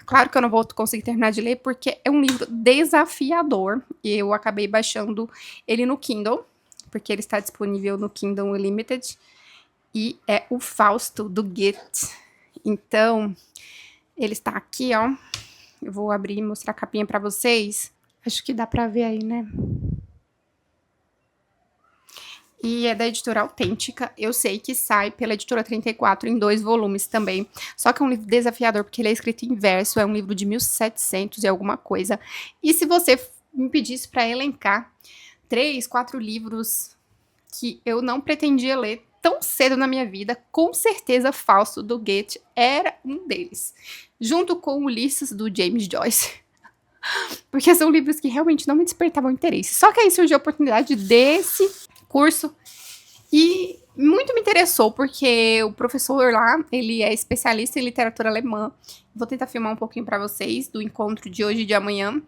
Claro que eu não vou conseguir terminar de ler porque é um livro desafiador. E eu acabei baixando ele no Kindle, porque ele está disponível no Kindle Unlimited. E é o Fausto, do Goethe. Então, ele está aqui, ó. Eu vou abrir e mostrar a capinha para vocês. Acho que dá para ver aí, né? E é da editora Autêntica. Eu sei que sai pela editora 34 em 2 volumes também. Só que é um livro desafiador, porque ele é escrito em verso. É um livro de 1700 e alguma coisa. E se você me pedisse para elencar 3, 4 livros que eu não pretendia ler tão cedo na minha vida, com certeza Fausto, do Goethe, era um deles. Junto com Ulisses, do James Joyce. Porque são livros que realmente não me despertavam interesse. Só que aí surgiu a oportunidade desse curso e muito me interessou, porque o professor lá, ele é especialista em literatura alemã. Vou tentar filmar um pouquinho para vocês do encontro de hoje e de amanhã.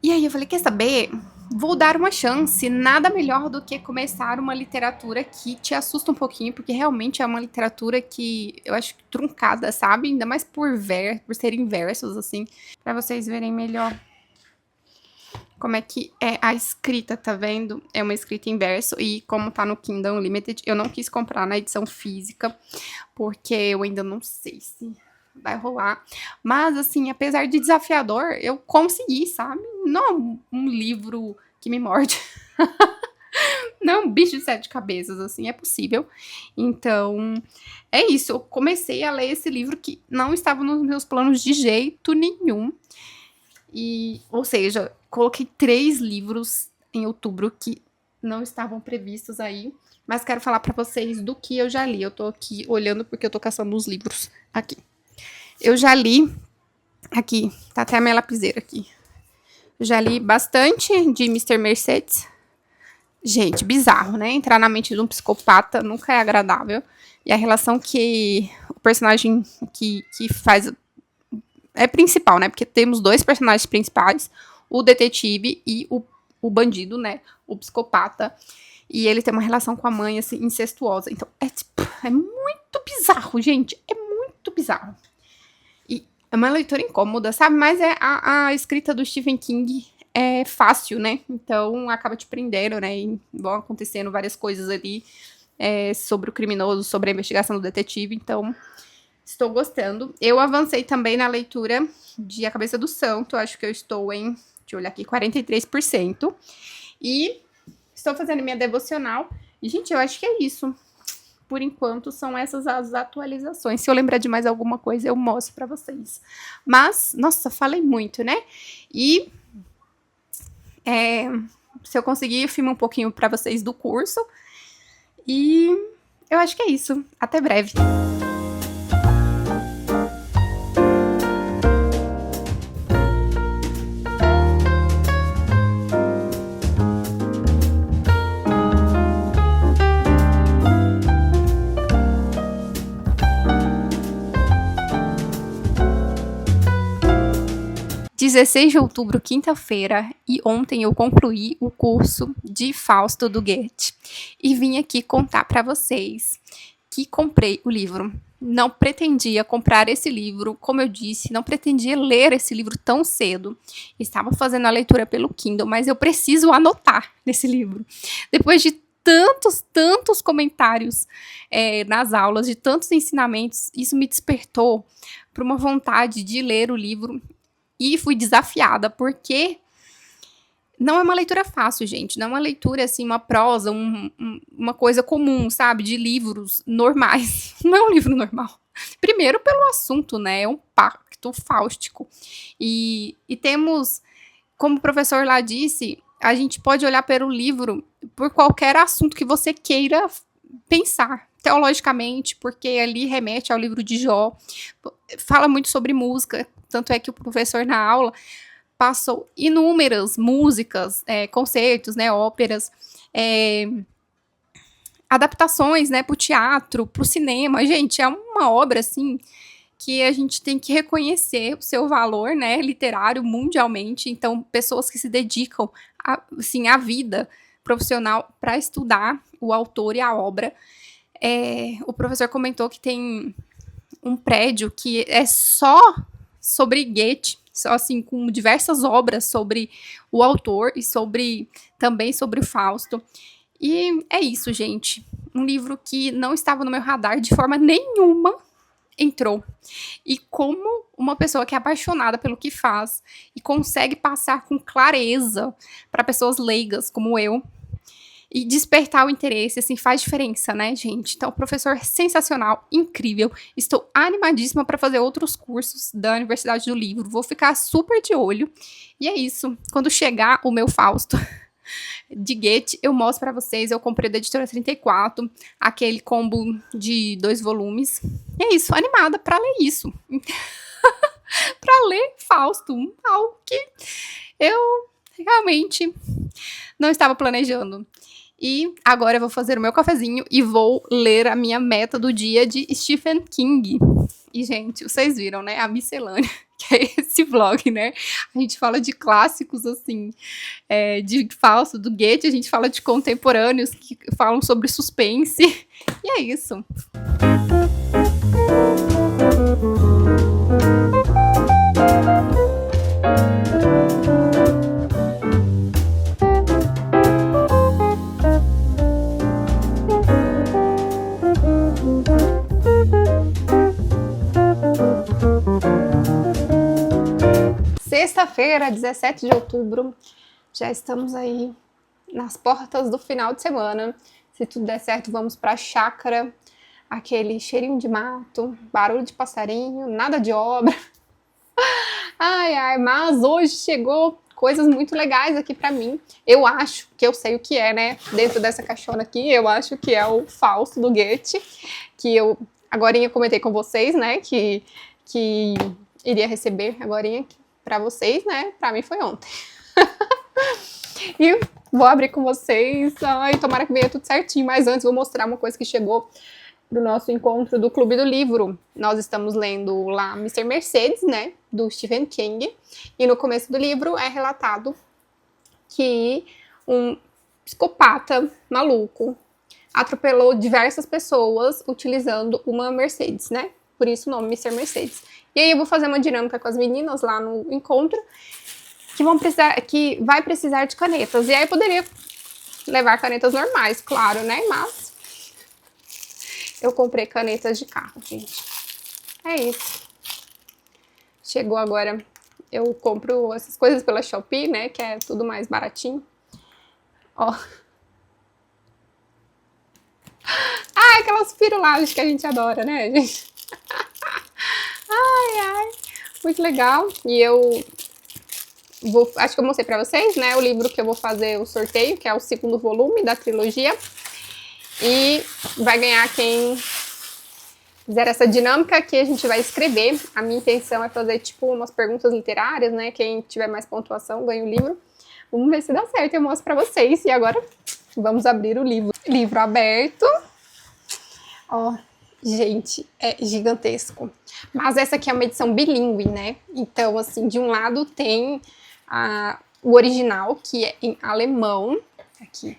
E aí eu falei, quer saber? Vou dar uma chance. Nada melhor do que começar uma literatura que te assusta um pouquinho, porque realmente é uma literatura que eu acho truncada, sabe? Ainda mais por serem versos, assim, para vocês verem melhor como é que é a escrita, tá vendo? É uma escrita em verso, e como tá no Kindle Unlimited, eu não quis comprar na edição física, porque eu ainda não sei se vai rolar. Mas, assim, apesar de desafiador, eu consegui, sabe? Não um livro que me morde. Não um bicho de 7 cabeças, assim, é possível. Então, é isso. Eu comecei a ler esse livro que não estava nos meus planos de jeito nenhum. E, ou seja, coloquei 3 livros em outubro que não estavam previstos aí, mas quero falar pra vocês do que eu já li. Eu tô aqui olhando porque eu tô caçando os livros aqui. Eu já li, aqui, tá até a minha lapiseira aqui. Eu já li bastante de Mr. Mercedes. Gente, bizarro, né? Entrar na mente de um psicopata nunca é agradável. E a relação que o personagem que faz é principal, né? Porque temos dois personagens principais, o detetive e o bandido, né? O psicopata. E ele tem uma relação com a mãe, assim, incestuosa. Então, é muito bizarro, gente. É muito bizarro. E é uma leitura incômoda, sabe? Mas a escrita do Stephen King é fácil, né? Então, acaba te prendendo, né? E vão acontecendo várias coisas ali sobre o criminoso, sobre a investigação do detetive. Então, estou gostando. Eu avancei também na leitura de A Cabeça do Santo. Acho que eu estou em, deixa eu olhar aqui, 43%. E estou fazendo minha devocional. E, gente, eu acho que é isso. Por enquanto, são essas as atualizações. Se eu lembrar de mais alguma coisa, eu mostro pra vocês. Mas, nossa, falei muito, né? E se eu conseguir, eu filmo um pouquinho pra vocês do curso. E eu acho que é isso. Até breve. 16 de outubro, quinta-feira, e ontem eu concluí o curso de Fausto do Goethe. E vim aqui contar para vocês que comprei o livro. Não pretendia comprar esse livro, como eu disse, não pretendia ler esse livro tão cedo. Estava fazendo a leitura pelo Kindle, mas eu preciso anotar nesse livro. Depois de tantos comentários nas aulas, de tantos ensinamentos, isso me despertou para uma vontade de ler o livro. E fui desafiada, porque não é uma leitura fácil, gente. Não é uma leitura, assim, uma prosa, uma coisa comum, sabe? De livros normais. Não é um livro normal. Primeiro pelo assunto, né? É um pacto fáustico. E temos, como o professor lá disse, a gente pode olhar para o livro por qualquer assunto que você queira pensar. Teologicamente, porque ali remete ao livro de Jó. Fala muito sobre música. Tanto é que o professor na aula passou inúmeras músicas, concertos, né, óperas, adaptações, né, para o teatro, para o cinema. Gente, é uma obra, assim, que a gente tem que reconhecer o seu valor, né, literário mundialmente. Então, pessoas que se dedicam, assim, a vida profissional para estudar o autor e a obra. O professor comentou que tem um prédio que é só sobre Goethe, assim, com diversas obras sobre o autor e também sobre o Fausto. E é isso, gente. Um livro que não estava no meu radar de forma nenhuma entrou. E como uma pessoa que é apaixonada pelo que faz e consegue passar com clareza para pessoas leigas como eu, e despertar o interesse, assim, faz diferença, né, gente? Então, professor sensacional, incrível. Estou animadíssima para fazer outros cursos da Universidade do Livro. Vou ficar super de olho. E é isso. Quando chegar o meu Fausto de Goethe, eu mostro para vocês. Eu comprei da editora 34, aquele combo de 2 volumes. E é isso, animada para ler isso. Para ler Fausto, algo que eu realmente não estava planejando. E agora eu vou fazer o meu cafezinho e vou ler a minha meta do dia de Stephen King. E, gente, vocês viram, né? A miscelânea, que é esse vlog, né? A gente fala de clássicos, assim, de Fausto, do Goethe. A gente fala de contemporâneos que falam sobre suspense. E é isso. Sexta-feira, 17 de outubro, já estamos aí nas portas do final de semana. Se tudo der certo, vamos pra chácara, aquele cheirinho de mato, barulho de passarinho, nada de obra. Ai, ai, mas hoje chegou coisas muito legais aqui pra mim. Eu acho que eu sei o que é, né? Dentro dessa caixona aqui, eu acho que é o Fausto do Goethe, que eu agorinha comentei com vocês, né? Que iria receber agorinha pra vocês, né? Pra mim foi ontem. E vou abrir com vocês. Ai, tomara que venha tudo certinho. Mas antes vou mostrar uma coisa que chegou pro nosso encontro do Clube do Livro. Nós estamos lendo lá Mr. Mercedes, né? Do Stephen King. E no começo do livro é relatado que um psicopata maluco atropelou diversas pessoas utilizando uma Mercedes, né? Por isso o nome Mr. Mercedes. E aí eu vou fazer uma dinâmica com as meninas lá no encontro que vai precisar de canetas. E aí eu poderia levar canetas normais, claro, né? Mas eu comprei canetas de carro, gente. É isso. Chegou agora. Eu compro essas coisas pela Shopee, né? Que é tudo mais baratinho. Ó. Ah, aquelas pirulagens que a gente adora, né, gente? Ai, ai. Muito legal. E eu acho que eu mostrei pra vocês, né? O livro que eu vou fazer o sorteio, que é o segundo volume da trilogia. E vai ganhar quem fizer essa dinâmica que a gente vai escrever. A minha intenção é fazer, tipo, umas perguntas literárias, né? Quem tiver mais pontuação ganha o livro. Vamos ver se dá certo, eu mostro pra vocês. E agora, vamos abrir o livro. Livro aberto. Ó, gente, é gigantesco. Mas essa aqui é uma edição bilíngue, né? Então, assim, de um lado tem o original, que é em alemão. Aqui,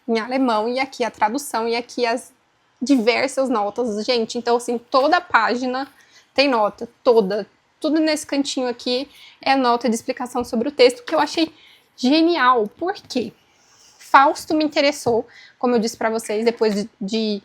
em alemão. E aqui a tradução. E aqui as diversas notas. Gente, então, assim, toda a página tem nota. Toda. Tudo nesse cantinho aqui é nota de explicação sobre o texto, que eu achei genial. Por quê? Fausto me interessou, como eu disse pra vocês, depois de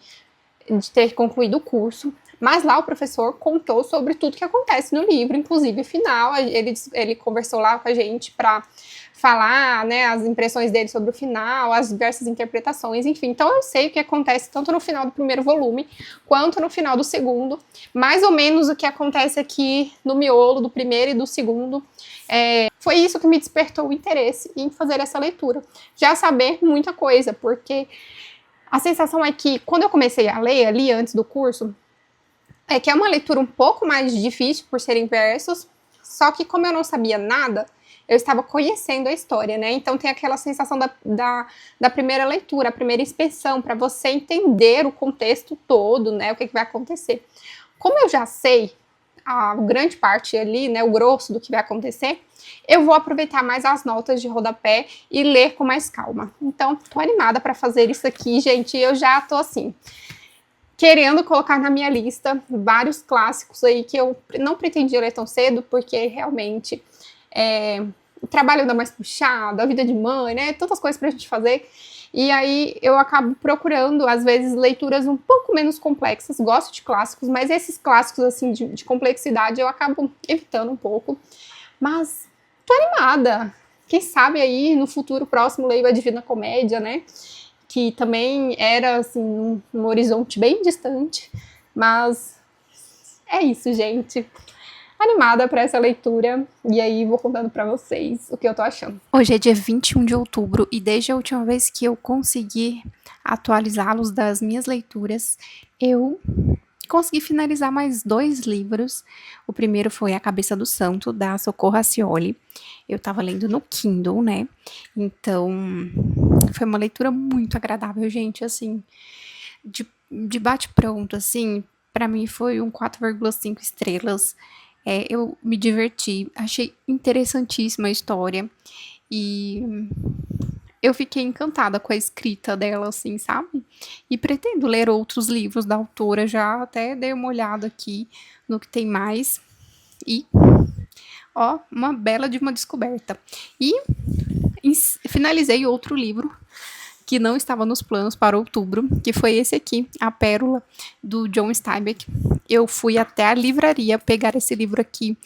ter concluído o curso, mas lá o professor contou sobre tudo que acontece no livro, inclusive o final. Ele conversou lá com a gente para falar, né, as impressões dele sobre o final, as diversas interpretações, enfim. Então eu sei o que acontece tanto no final do primeiro volume, quanto no final do segundo, mais ou menos o que acontece aqui no miolo do primeiro e do segundo. Foi isso que me despertou o interesse em fazer essa leitura. Já saber muita coisa, porque a sensação é que, quando eu comecei a ler ali antes do curso, é que é uma leitura um pouco mais difícil por serem versos, só que como eu não sabia nada, eu estava conhecendo a história, né? Então tem aquela sensação da primeira leitura, a primeira inspeção, para você entender o contexto todo, né? O que vai acontecer. Como eu já sei a grande parte ali, né, o grosso do que vai acontecer, eu vou aproveitar mais as notas de rodapé e ler com mais calma. Então, tô animada para fazer isso aqui, gente. Eu já tô assim, querendo colocar na minha lista vários clássicos aí que eu não pretendia ler tão cedo, porque realmente o trabalho anda mais puxado, a vida de mãe, né, tantas coisas pra gente fazer. E aí eu acabo procurando, às vezes, leituras um pouco menos complexas. Gosto de clássicos, mas esses clássicos, assim, de complexidade eu acabo evitando um pouco. Mas tô animada. Quem sabe aí, no futuro próximo, leio a Divina Comédia, né? Que também era, assim, um horizonte bem distante. Mas é isso, gente. Animada para essa leitura, e aí vou contando para vocês o que eu tô achando. Hoje é dia 21 de outubro e desde a última vez que eu consegui atualizá-los das minhas leituras, eu consegui finalizar mais 2 livros. O primeiro foi A Cabeça do Santo, da Socorro Racioli. Eu tava lendo no Kindle, né? Então, foi uma leitura muito agradável, gente, assim, de bate-pronto, assim, para mim foi um 4,5 estrelas. Eu me diverti, achei interessantíssima a história e eu fiquei encantada com a escrita dela, assim, sabe? E pretendo ler outros livros da autora, já até dei uma olhada aqui no que tem mais. E, ó, uma bela de uma descoberta. E finalizei outro livro que não estava nos planos para outubro, que foi esse aqui, A Pérola, do John Steinbeck. Eu fui até a livraria pegar esse livro aqui,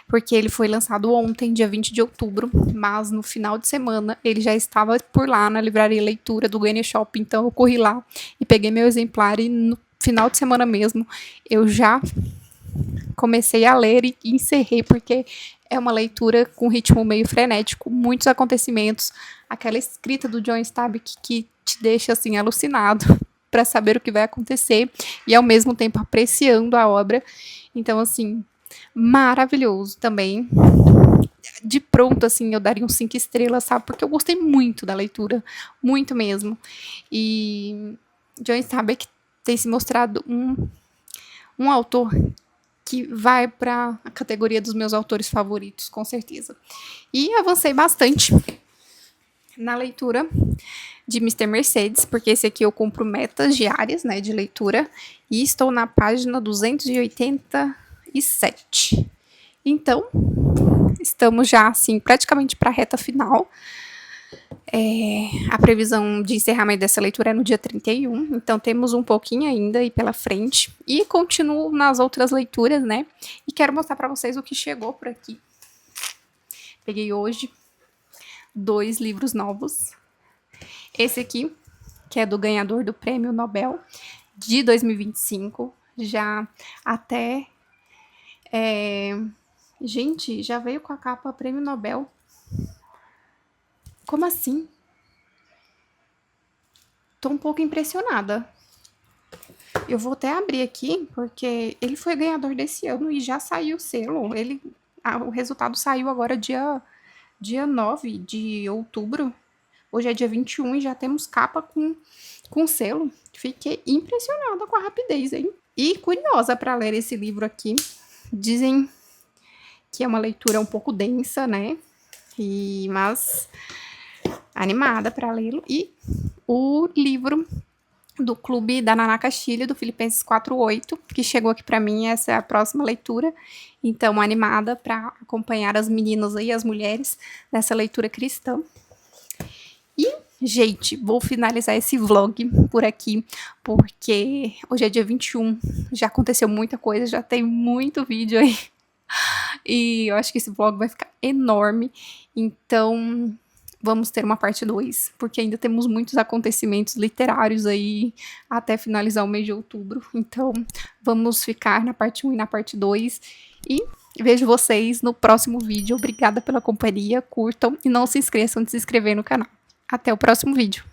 porque ele foi lançado ontem, dia 20 de outubro, mas no final de semana ele já estava por lá na livraria Leitura do Goiânia Shop, então eu corri lá e peguei meu exemplar e no final de semana mesmo eu já comecei a ler e encerrei, porque é uma leitura com ritmo meio frenético, muitos acontecimentos, aquela escrita do John Stabik que te deixa assim alucinado para saber o que vai acontecer e ao mesmo tempo apreciando a obra. Então, assim, maravilhoso também. De pronto, assim, eu daria uns 5 estrelas, sabe? Porque eu gostei muito da leitura, muito mesmo. E John Stabik tem se mostrado um autor que vai para a categoria dos meus autores favoritos, com certeza. E avancei bastante na leitura de Mr. Mercedes, porque esse aqui eu cumpro metas diárias, né, de leitura, e estou na página 287. Então, estamos já, assim, praticamente para a reta final. A previsão de encerramento dessa leitura é no dia 31, então temos um pouquinho ainda aí pela frente. E continuo nas outras leituras, né? E quero mostrar para vocês o que chegou por aqui. Peguei hoje 2 livros novos. Esse aqui, que é do ganhador do Prêmio Nobel de 2025, já até... Gente, já veio com a capa Prêmio Nobel. Como assim? Tô um pouco impressionada. Eu vou até abrir aqui, porque ele foi ganhador desse ano e já saiu o selo. O resultado saiu agora dia 9 de outubro. Hoje é dia 21 e já temos capa com selo. Fiquei impressionada com a rapidez, hein? E curiosa para ler esse livro aqui. Dizem que é uma leitura um pouco densa, né? Mas animada para lê-lo. E o livro do Clube da Naná Castilho, do Filipenses 4:8, que chegou aqui para mim, essa é a próxima leitura. Então, animada para acompanhar as meninas aí, as mulheres, nessa leitura cristã. E, gente, vou finalizar esse vlog por aqui, porque hoje é dia 21, já aconteceu muita coisa, já tem muito vídeo aí. E eu acho que esse vlog vai ficar enorme, então vamos ter uma parte 2, porque ainda temos muitos acontecimentos literários aí até finalizar o mês de outubro. Então vamos ficar na parte 1 e na parte 2. E vejo vocês no próximo vídeo. Obrigada pela companhia, curtam e não se esqueçam de se inscrever no canal. Até o próximo vídeo.